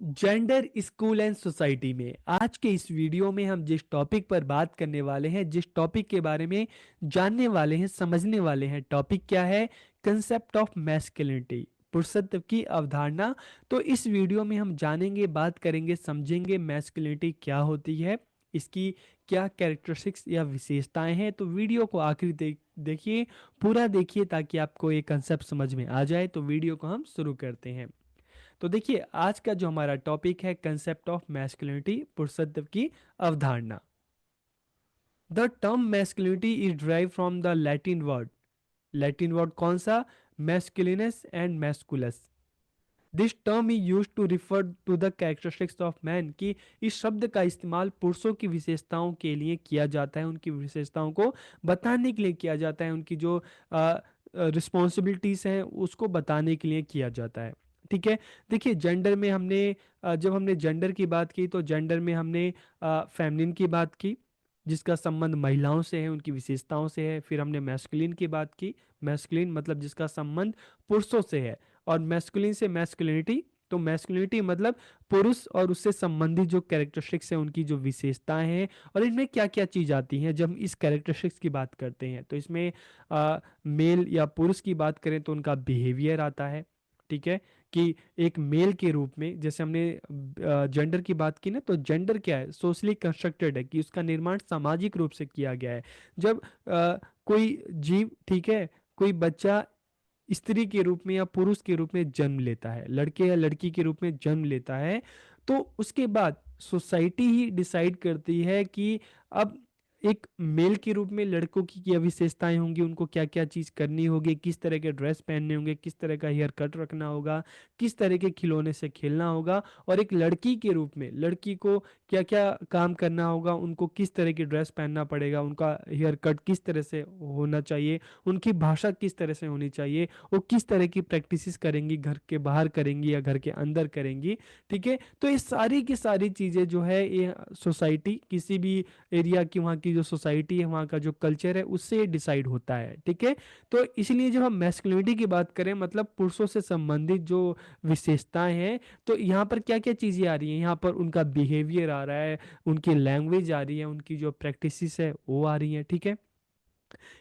Gender school and society में आज के इस वीडियो में हम जिस टॉपिक पर बात करने वाले हैं, जिस टॉपिक के बारे में जानने वाले हैं, समझने वाले हैं, टॉपिक क्या है? कंसेप्ट ऑफ मैस्कुलिनिटी, पुरुषत्व की अवधारणा। तो इस वीडियो में हम जानेंगे, बात करेंगे, समझेंगे मैस्कुलिनिटी क्या होती है, इसकी क्या कैरेक्टरिस्टिक्स या विशेषताएं हैं। तो वीडियो को आखिरी देखिए, पूरा देखिए ताकि आपको ये कंसेप्ट समझ में आ जाए। तो वीडियो को हम शुरू करते हैं। तो देखिए, आज का जो हमारा टॉपिक है कंसेप्ट ऑफ मैस्कुलिनिटी, पुरुषत्व की अवधारणा। The term masculinity is drive from the Latin word. Latin word कौन सा? Masculinus and masculus. This term is use to refer to the characteristics of man, कि इस शब्द का इस्तेमाल पुरुषों की विशेषताओं के लिए किया जाता है, उनकी विशेषताओं को बताने के लिए किया जाता है, उनकी जो रिस्पॉन्सिबिलिटीज हैं उसको बताने के लिए किया जाता है। ठीक है। देखिए, जेंडर में हमने जब हमने जेंडर की बात की तो जेंडर में हमने फेमिनिन की बात की, जिसका संबंध महिलाओं से है, उनकी विशेषताओं से है। फिर हमने मैस्कुलिन की बात की, मैस्कुलिन मतलब जिसका संबंध पुरुषों से है। और मैस्कुलिन से मैस्कुलिनिटी, तो मैस्कुलिनिटी मतलब पुरुष और उससे संबंधित जो कैरेक्टरिस्टिक्स हैं, उनकी जो विशेषताएं हैं, और इनमें क्या क्या चीज आती हैं जब हम इस कैरेक्टरिस्टिक्स की बात करते हैं। तो इसमें मेल या पुरुष की बात करें तो उनका बिहेवियर आता है। ठीक है, कि एक मेल के रूप में, जैसे हमने जेंडर की बात की ना, तो जेंडर क्या है? सोशली कंस्ट्रक्टेड है, कि उसका निर्माण सामाजिक रूप से किया गया है। जब कोई जीव, ठीक है, कोई बच्चा स्त्री के रूप में या पुरुष के रूप में जन्म लेता है, लड़के या लड़की के रूप में जन्म लेता है, तो उसके बाद सोसाइटी ही डिसाइड करती है कि अब एक मेल के रूप में लड़कों की क्या विशेषताएं होंगी, उनको क्या क्या चीज करनी होगी, किस तरह के ड्रेस पहनने होंगे, किस तरह का हेयर कट रखना होगा, किस तरह के खिलौने से खेलना होगा। और एक लड़की के रूप में लड़की को क्या क्या काम करना होगा, उनको किस तरह की ड्रेस पहनना पड़ेगा, उनका हेयर कट किस तरह से होना चाहिए, उनकी भाषा किस तरह से होनी चाहिए, वो किस तरह की प्रैक्टिसेस करेंगी, घर के बाहर करेंगी या घर के अंदर करेंगी। ठीक है, तो ये सारी की सारी चीज़ें जो है, ये सोसाइटी, किसी भी एरिया की वहाँ की जो सोसाइटी है, वहाँ का जो कल्चर है, उससे डिसाइड होता है। ठीक है, तो इसलिए जब हम मैस्कुलिनिटी की बात करें, मतलब पुरुषों से संबंधित जो विशेषताएं हैं, तो यहाँ पर क्या क्या चीज़ें आ रही हैं? यहाँ पर उनका बिहेवियर आ रहा है, उनकी लैंग्वेज आ रही है, उनकी जो प्रैक्टिसेस है वो आ रही है। ठीक है,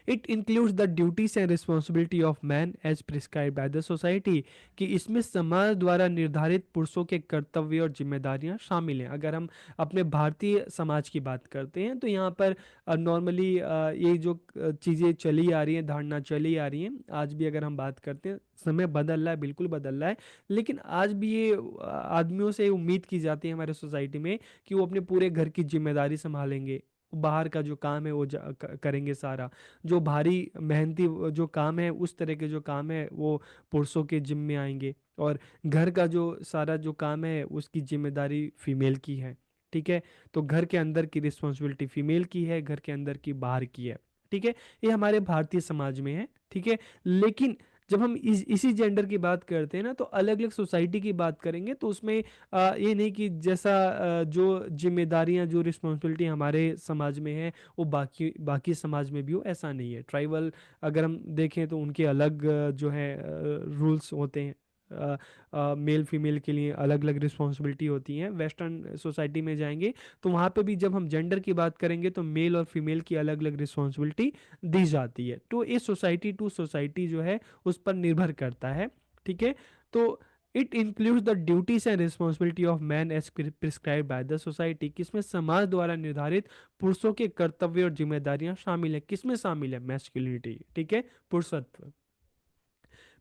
it includes the duties and responsibility of man as prescribe by the society, कि इसमें समाज द्वारा निर्धारित पुरुषों के कर्तव्य और जिम्मेदारियां शामिल हैं। अगर हम अपने भारतीय समाज की बात करते हैं तो यहाँ पर नॉर्मली ये जो चीज़ें चली आ रही हैं, धारणा चली आ रही हैं, आज भी अगर हम बात करते हैं, समय बदल रहा है, बिल्कुल बदल रहा है, लेकिन आज भी ये आदमियों से उम्मीद की जाती है हमारे सोसाइटी में कि वो अपने पूरे घर की जिम्मेदारी संभालेंगे, बाहर का जो काम है वो करेंगे सारा, जो भारी मेहनती जो काम है, उस तरह के जो काम है वो पुरुषों के जिम में आएंगे। और घर का जो सारा जो काम है उसकी जिम्मेदारी फीमेल की है। ठीक है, तो घर के अंदर की रिस्पॉन्सिबिलिटी फीमेल की है, घर के अंदर की बाहर की है। ठीक है, ये हमारे भारतीय समाज में है। ठीक है, लेकिन जब हम इसी जेंडर की बात करते हैं ना, तो अलग अलग सोसाइटी की बात करेंगे तो उसमें ये नहीं कि जैसा जो जिम्मेदारियां, जो रिस्पॉन्सिबिलिटी हमारे समाज में है वो बाकी बाकी समाज में भी हो, ऐसा नहीं है। ट्राइबल अगर हम देखें तो उनके अलग जो है रूल्स होते हैं, मेल फीमेल के लिए अलग अलग रिस्पॉन्सिबिलिटी होती हैं। वेस्टर्न सोसाइटी में जाएंगे तो वहाँ पे भी जब हम जेंडर की बात करेंगे तो मेल और फीमेल की अलग अलग रिस्पॉन्सिबिलिटी दी जाती है। तो ये सोसाइटी टू सोसाइटी जो है उस पर निर्भर करता है। ठीक है, तो it includes the duties and responsibility of man as prescribe by the society, किसमें समाज द्वारा निर्धारित पुरुषों के कर्तव्य और जिम्मेदारियां शामिल है। किसमें शामिल है? मैस्कुलिनिटी। ठीक है, पुरुषत्व।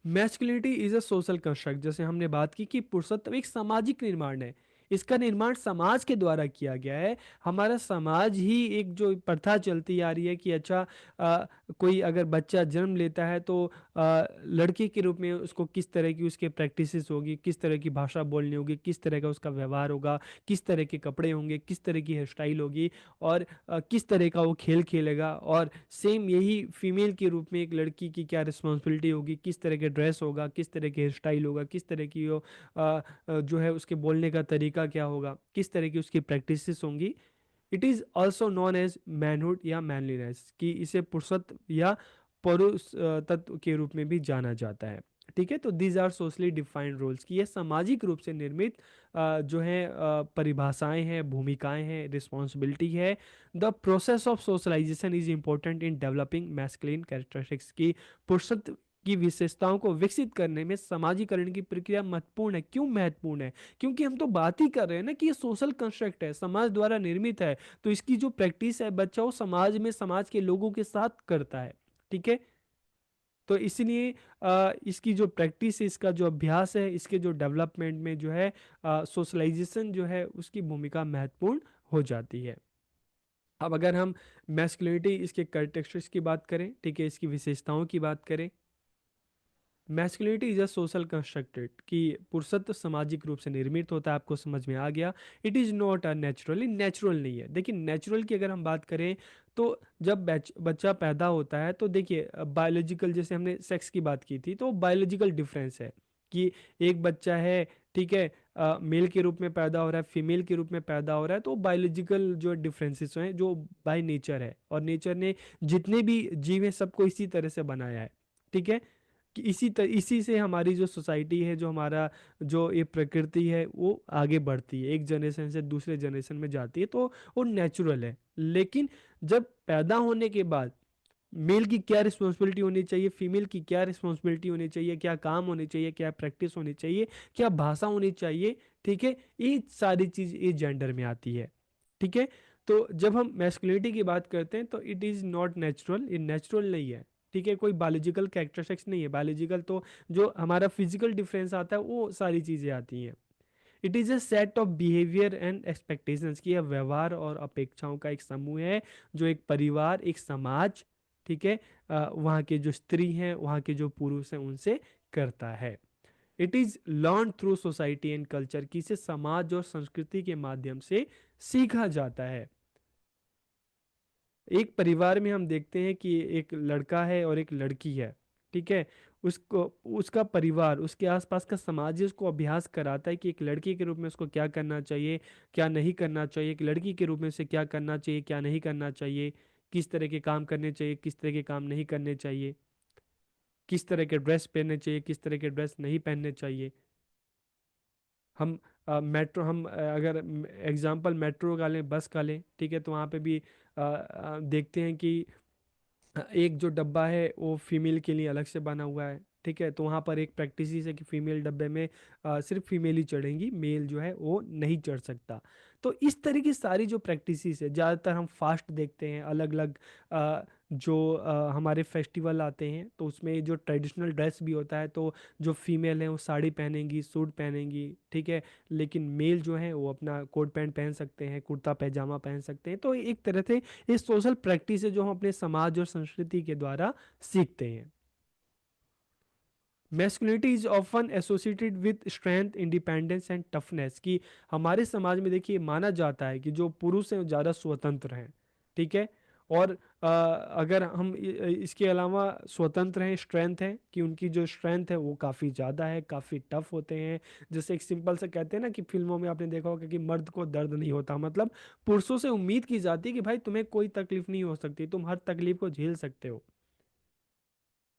Masculinity is a social construct, जैसे हमने बात की कि पुरुषत्व एक सामाजिक निर्माण है, इसका निर्माण समाज के द्वारा किया गया है। हमारा समाज ही एक जो प्रथा चलती आ रही है कि अच्छा, कोई अगर बच्चा जन्म लेता है तो लड़की के रूप में उसको किस तरह की उसके प्रैक्टिसेस होगी, किस तरह की भाषा बोलनी होगी, किस तरह का उसका व्यवहार होगा, किस तरह के कपड़े होंगे, किस तरह की हेयर स्टाइल होगी, और किस तरह का वो खेल खेलेगा। और सेम यही फीमेल के रूप में एक लड़की की क्या रिस्पॉन्सिबिलिटी होगी, किस तरह के ड्रेस होगा, किस तरह के हेयर स्टाइल होगा, किस तरह की वो जो है उसके बोलने का तरीका क्या होगा, किस तरह की उसकी प्रैक्टिसेस होंगी। It is also known as manhood या मैनलीनेस, कि इसे पुरुषत्व या पुरुष तत्व के रूप में भी जाना जाता है। ठीक है। तो these are socially defined roles, की ये सामाजिक रूप से निर्मित जो है परिभाषाएं हैं, भूमिकाएं हैं, रिस्पॉन्सिबिलिटी है। The process of socialisation is important in developing masculine characteristics, की पुरुषत्व की विशेषताओं को विकसित करने में समाजीकरण की प्रक्रिया महत्वपूर्ण है। क्यों महत्वपूर्ण है? क्योंकि हम तो बात ही कर रहे हैं ना कि ये सोशल कंस्ट्रक्ट है, समाज द्वारा निर्मित है, तो इसकी जो प्रैक्टिस है बच्चा वो समाज में समाज के लोगों के साथ करता है। ठीक है। तो इसलिए इसकी जो प्रैक्टिस है, इसका जो अभ्यास है, इसके जो डेवलपमेंट में जो है सोशलाइजेशन जो है उसकी भूमिका महत्वपूर्ण हो जाती है। अब अगर हम मैस्कुलिनिटी, इसके कैरेक्टरिस्टिक्स की बात करें, ठीक है, इसकी विशेषताओं की बात करें, masculinity is a social constructed, कि पुरुषत्व सामाजिक रूप से निर्मित होता है। आपको समझ में आ गया। It is not a naturally, natural नहीं है। देखिए नेचुरल की अगर हम बात करें तो जब बच्चा पैदा होता है तो देखिए बायोलॉजिकल, जैसे हमने सेक्स की बात की थी, तो बायोलॉजिकल डिफरेंस है कि एक बच्चा है, ठीक है, मेल के रूप में पैदा हो रहा है, फीमेल के रूप में पैदा हो रहा है, तो बायोलॉजिकल जो डिफरेंसेस हैं जो बाय नेचर है, और नेचर ने जितने भी जीव हैं सबको इसी तरह से बनाया है। ठीक है। कि इसी से हमारी जो सोसाइटी है, जो हमारा जो ये प्रकृति है वो आगे बढ़ती है, एक जनरेशन से दूसरे जनरेशन में जाती है, तो वो नेचुरल है। लेकिन जब पैदा होने के बाद मेल की क्या रिस्पॉन्सिबिलिटी होनी चाहिए, फीमेल की क्या रिस्पॉन्सिबिलिटी होनी चाहिए, क्या काम होनी चाहिए, क्या प्रैक्टिस होनी चाहिए, क्या भाषा होनी चाहिए, ठीक है, ये सारी चीज ये जेंडर में आती है। ठीक है। तो जब हम मैस्कुलिनिटी की बात करते हैं तो इट इज नॉट नेचुरल, ये नेचुरल नहीं है। ठीक है। कोई बायोलॉजिकल कैरेक्टरिस्टिक्स नहीं है। बायोलॉजिकल तो जो हमारा फिजिकल डिफरेंस आता है वो सारी चीजें आती हैं। It is a set of behaviour and expectations, की यह व्यवहार और अपेक्षाओं का एक समूह है जो एक परिवार, एक समाज, ठीक है, वहाँ के जो स्त्री हैं, वहाँ के जो पुरुष हैं, उनसे करता है। It is learn through society and culture, की इसे समाज और संस्कृति के माध्यम से सीखा जाता है। एक परिवार में हम देखते हैं कि एक लड़का है और एक लड़की है। ठीक है। उसको उसका परिवार, उसके आसपास का समाज ही उसको अभ्यास कराता है कि एक लड़की के रूप में उसको क्या करना चाहिए, क्या नहीं करना चाहिए, एक लड़की के रूप में उसे क्या करना चाहिए, क्या नहीं करना चाहिए, किस तरह के काम करने चाहिए, किस तरह के काम नहीं करने चाहिए, किस तरह के ड्रेस पहनने चाहिए, किस तरह के ड्रेस नहीं पहनने चाहिए। हम मेट्रो, हम अगर एग्जांपल मेट्रो का लें, बस का लें, ठीक है, तो वहाँ पे भी देखते हैं कि एक जो डब्बा है वो फीमेल के लिए अलग से बना हुआ है। ठीक है। तो वहाँ पर एक प्रैक्टिस है कि फीमेल डब्बे में सिर्फ फीमेल ही चढ़ेंगी, मेल जो है वो नहीं चढ़ सकता। तो इस तरह की सारी जो प्रैक्टिस है, ज़्यादातर हम फास्ट देखते हैं। अलग अलग जो हमारे फेस्टिवल आते हैं तो उसमें जो ट्रेडिशनल ड्रेस भी होता है, तो जो फीमेल है वो साड़ी पहनेंगी, सूट पहनेंगी, ठीक है, लेकिन मेल जो है वो अपना कोट पैंट पहन सकते हैं, कुर्ता पैजामा पहन सकते हैं। तो एक तरह से ये सोशल प्रैक्टिस है जो हम अपने समाज और संस्कृति के द्वारा सीखते हैं। Masculinity is often associated with strength, independence and toughness, की हमारे समाज में देखिए माना जाता है कि जो पुरुष हैं वो ज़्यादा स्वतंत्र हैं। ठीक है। और अगर हम इसके अलावा स्वतंत्र हैं, स्ट्रेंथ है, कि उनकी जो स्ट्रेंथ है वो काफ़ी ज़्यादा है, काफ़ी टफ होते हैं। जैसे एक सिंपल से कहते हैं ना कि फिल्मों में आपने देखा होगा कि मर्द को दर्द नहीं होता, मतलब पुरुषों से उम्मीद की जाती है कि भाई तुम्हें कोई तकलीफ नहीं हो सकती, तुम हर तकलीफ को झेल सकते हो।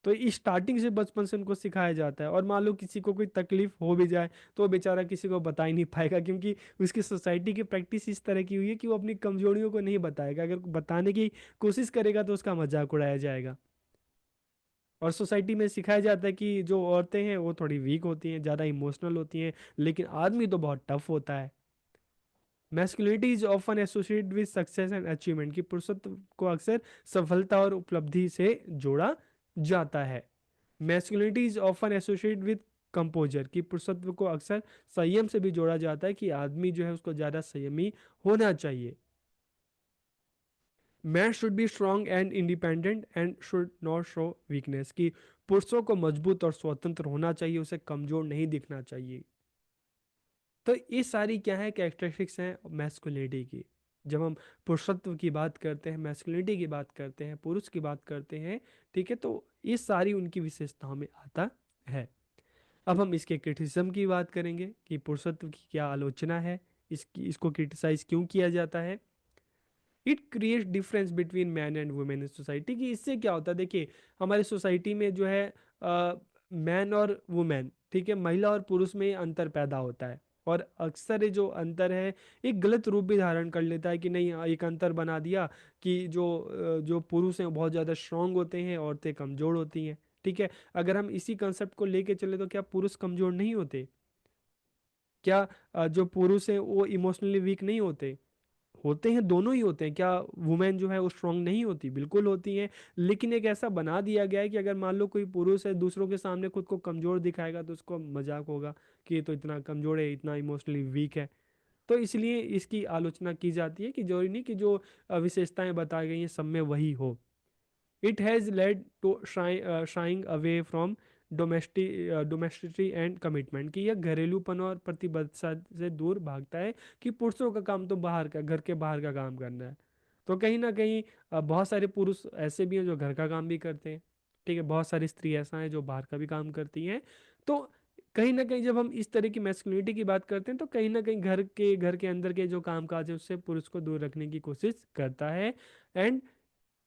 तो इस स्टार्टिंग से बचपन से उनको सिखाया जाता है। और मान लो किसी को कोई तकलीफ हो भी जाए तो वो बेचारा किसी को बता ही नहीं पाएगा, क्योंकि उसकी सोसाइटी की प्रैक्टिस इस तरह की हुई है कि वो अपनी कमजोरियों को नहीं बताएगा। अगर बताने की कोशिश करेगा तो उसका मजाक उड़ाया जाएगा। और सोसाइटी में सिखाया जाता है कि जो औरतें हैं वो थोड़ी वीक होती हैं, ज़्यादा इमोशनल होती हैं, लेकिन आदमी तो बहुत टफ होता है। Masculinity is often associated with success and achievement, की पुरुषत्व को अक्सर सफलता और उपलब्धि से जोड़ा जाता है। Masculinity is often associated with composer, की पुरुषत्व को अक्सर संयम से भी जोड़ा जाता है, कि आदमी जो है उसको ज्यादा संयमी होना चाहिए। Man should be strong and independent and should not show weakness, की पुरुषों को मजबूत और स्वतंत्र होना चाहिए, उसे कमजोर नहीं दिखना चाहिए। तो ये सारी क्या है, कैरेक्टरिस्टिक्स हैं मैस्कुलिनिटी की। जब हम पुरुषत्व की बात करते हैं, मैस्कुलिनिटी की बात करते हैं, पुरुष की बात करते हैं, ठीक है, तो ये सारी उनकी विशेषताओं में आता है। अब हम इसके क्रिटिसिज्म की बात करेंगे कि पुरुषत्व की क्या आलोचना है, इसको क्रिटिसाइज क्यों किया जाता है। It create difference between man and women in society, कि इससे क्या होता है, देखिए हमारी सोसाइटी में जो है मैन और वुमेन, ठीक है, महिला और पुरुष में ये अंतर पैदा होता है। और अक्सर ये जो अंतर है एक गलत रूप भी धारण कर लेता है कि नहीं, एक अंतर बना दिया कि जो पुरुष हैं वो बहुत ज़्यादा स्ट्रांग होते हैं, औरतें कमज़ोर होती हैं। ठीक है, अगर हम इसी कंसेप्ट को लेके चले तो क्या पुरुष कमज़ोर नहीं होते? क्या जो पुरुष हैं वो इमोशनली वीक नहीं होते? होते हैं, दोनों ही होते हैं। क्या वुमेन जो है वो स्ट्रांग नहीं होती? बिल्कुल होती हैं। लेकिन एक ऐसा बना दिया गया है कि अगर मान लो कोई पुरुष है दूसरों के सामने खुद को कमजोर दिखाएगा तो उसको मजाक होगा कि ये तो इतना कमजोर है, इतना इमोशनली वीक है। तो इसलिए इसकी आलोचना की जाती है कि जरूरी नहीं कि जो विशेषताएं बताई गई हैं सब में वही हो। It has led to shying away from domesticity and commitment, कि यह घरेलूपन और प्रतिबद्धता से दूर भागता है कि पुरुषों का काम तो बाहर का, घर के बाहर का काम करना है। तो कहीं ना कहीं बहुत सारे पुरुष ऐसे भी हैं जो घर का काम भी करते हैं। ठीक है, बहुत सारी स्त्री ऐसा है जो बाहर का भी काम करती हैं। तो कहीं ना कहीं जब हम इस तरह की मैस्कुलिनिटी की बात करते हैं तो कहीं ना कहीं घर के अंदर के जो काम काज है उससे पुरुष को दूर रखने की कोशिश करता है। एंड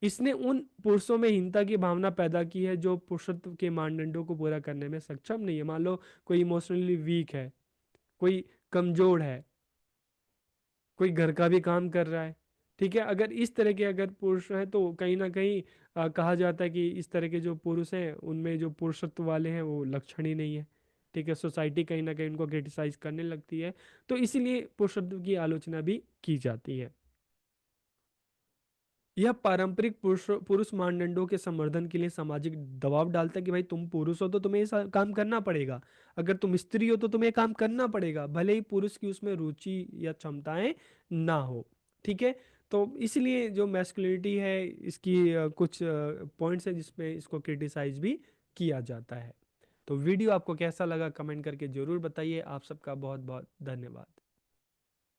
इसने उन पुरुषों में हीनता की भावना पैदा की है जो पुरुषत्व के मानदंडों को पूरा करने में सक्षम नहीं है। मान लो कोई इमोशनली वीक है, कोई कमजोर है, कोई घर का भी काम कर रहा है। ठीक है, अगर इस तरह के अगर पुरुष हैं तो कहीं ना कहीं कहा जाता है कि इस तरह के जो पुरुष हैं उनमें जो पुरुषत्व वाले हैं वो लक्षण ही नहीं है। ठीक है, सोसाइटी कहीं ना कहीं उनको क्रिटिसाइज करने लगती है। तो इसीलिए पुरुषत्व की आलोचना भी की जाती है। यह पारंपरिक पुरुष पुरुष मानदंडों के संवर्धन के लिए सामाजिक दबाव डालता है कि भाई तुम पुरुष हो तो तुम्हें ये काम करना पड़ेगा, अगर तुम स्त्री हो तो तुम्हें ये काम करना पड़ेगा, भले ही पुरुष की उसमें रुचि या क्षमताएं ना हो। ठीक है, तो इसलिए जो मैस्कुलिनिटी है इसकी कुछ पॉइंट्स हैं जिसमें इसको क्रिटिसाइज भी किया जाता है। तो वीडियो आपको कैसा लगा कमेंट करके जरूर बताइए। आप सबका बहुत बहुत धन्यवाद।